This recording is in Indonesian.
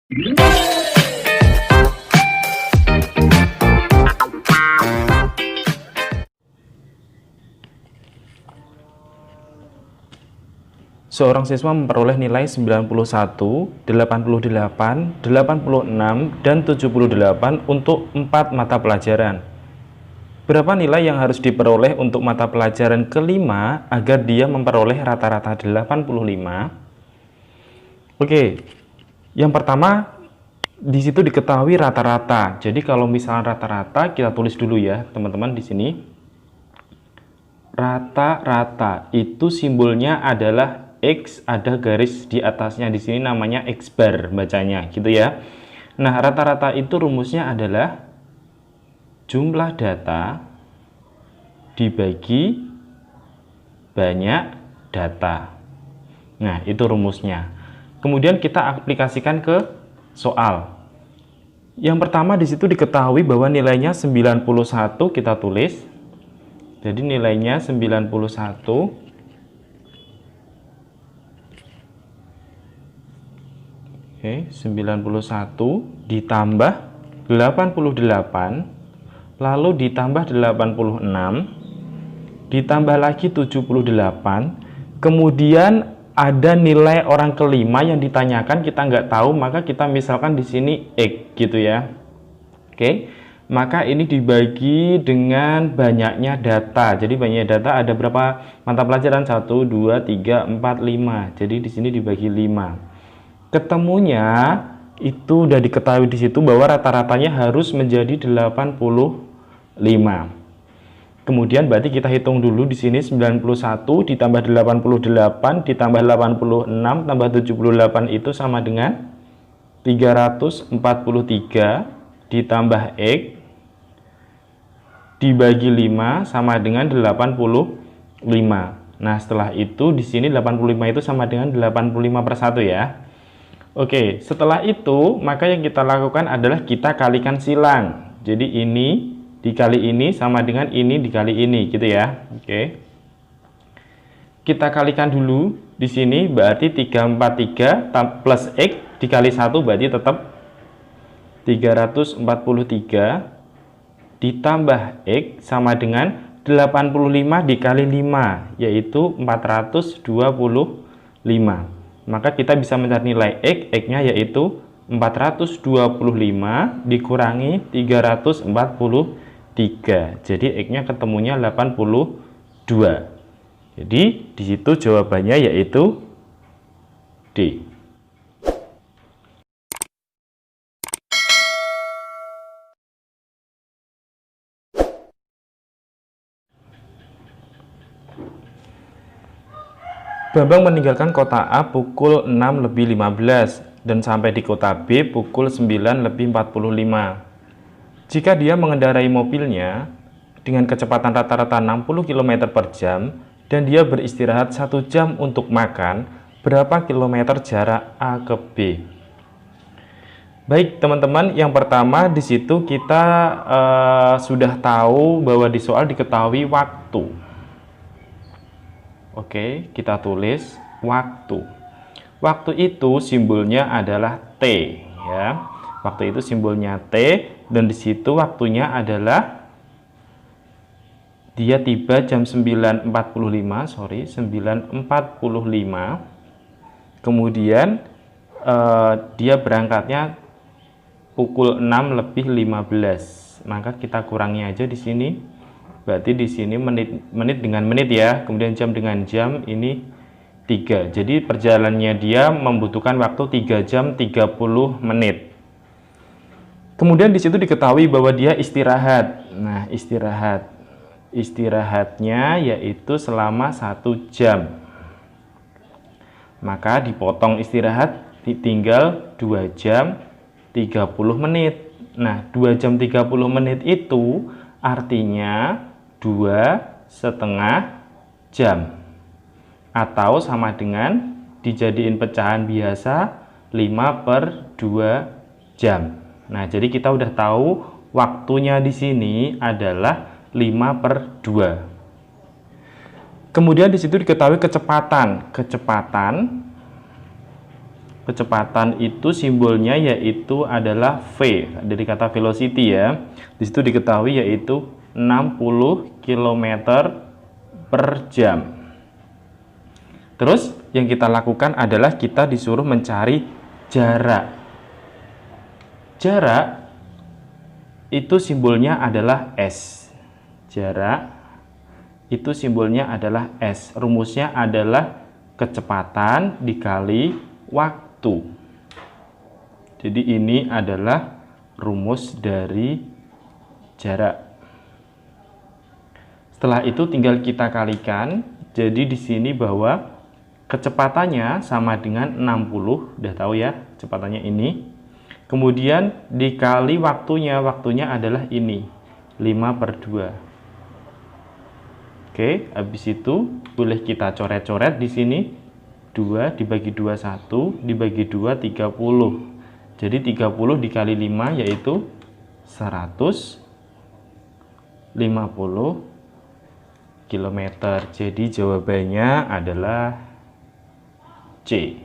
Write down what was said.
Seorang siswa memperoleh nilai 91, 88, 86, dan 78 untuk 4 mata pelajaran. Berapa nilai yang harus diperoleh untuk mata pelajaran kelima agar dia memperoleh rata-rata 85? Oke, yang pertama di situ diketahui rata-rata. Jadi kalau misalnya rata-rata kita tulis dulu ya teman-teman di sini. Rata-rata itu simbolnya adalah X, ada garis di atasnya di sini namanya X bar bacanya gitu ya. Nah, rata-rata itu rumusnya adalah jumlah data dibagi banyak data. Nah, itu rumusnya. Kemudian kita aplikasikan ke soal. Yang pertama di situ diketahui bahwa nilainya 91 kita tulis. Jadi nilainya 91. Oke, 91 ditambah 88, lalu ditambah 86, ditambah lagi 78, kemudian ada nilai orang kelima yang ditanyakan kita nggak tahu, maka kita misalkan di sini X gitu ya. Oke, maka ini dibagi dengan banyaknya data. Jadi banyaknya data ada berapa mata pelajaran? 1, 2, 3, 4, 5. Jadi di sini dibagi 5. Ketemunya itu udah diketahui di situ bahwa rata-ratanya harus menjadi 85. Kemudian berarti kita hitung dulu di sini 91 ditambah 88 ditambah 86 tambah 78 itu sama dengan 343 ditambah X dibagi 5 sama dengan 85. Nah, setelah itu di sini 85 itu sama dengan 85/1 ya. Oke, setelah itu maka yang kita lakukan adalah kita kalikan silang. Jadi ini dikali ini sama dengan ini dikali ini gitu ya. Oke. Kita kalikan dulu di sini berarti 343 plus X dikali 1 berarti tetap 343 ditambah X sama dengan 85 dikali 5 yaitu 425. Maka kita bisa mencari nilai X, X-nya yaitu 425 dikurangi 343. Jadi X-nya ketemunya 82. Jadi di situ jawabannya yaitu D. Bambang meninggalkan kota A pukul 6:15 dan sampai di kota B pukul 9:45. Jika dia mengendarai mobilnya dengan kecepatan rata-rata 60 km per jam dan dia beristirahat 1 jam untuk makan, berapa kilometer jarak A ke B? Baik teman-teman, yang pertama di situ kita sudah tahu bahwa di soal diketahui waktu. Oke, kita tulis waktu. Waktu itu simbolnya adalah T ya. Waktu itu simbolnya T dan di situ waktunya adalah dia tiba jam 9:45. Kemudian dia berangkatnya pukul 6:15. Maka kita kurangi aja di sini. Berarti di sini menit dengan menit ya, kemudian jam dengan jam ini 3. Jadi perjalanannya dia membutuhkan waktu 3 jam 30 menit. Kemudian di situ diketahui bahwa dia istirahat. Nah, istirahatnya yaitu selama 1 jam. Maka dipotong istirahat tinggal 2 jam 30 menit. Nah, 2 jam 30 menit itu artinya 2,5 jam atau sama dengan dijadiin pecahan biasa 5/2 jam. Nah, jadi kita udah tahu waktunya di sini adalah 5/2. Kemudian di situ diketahui kecepatan kecepatan itu simbolnya yaitu adalah V dari kata velocity ya. Di situ diketahui yaitu 60 km per jam. Terus yang kita lakukan adalah kita disuruh mencari jarak. Jarak itu simbolnya adalah S. Jarak itu simbolnya adalah S. Rumusnya adalah kecepatan dikali waktu. Jadi ini adalah rumus dari jarak. Setelah itu tinggal kita kalikan. Jadi di sini bahwa kecepatannya sama dengan 60, udah tahu ya kecepatannya ini. Kemudian dikali waktunya adalah ini, 5/2. Oke, habis itu boleh kita coret-coret di sini. 2 dibagi 2 1, dibagi 2 30. Jadi 30 dikali 5 yaitu 150 km. Jadi jawabannya adalah C.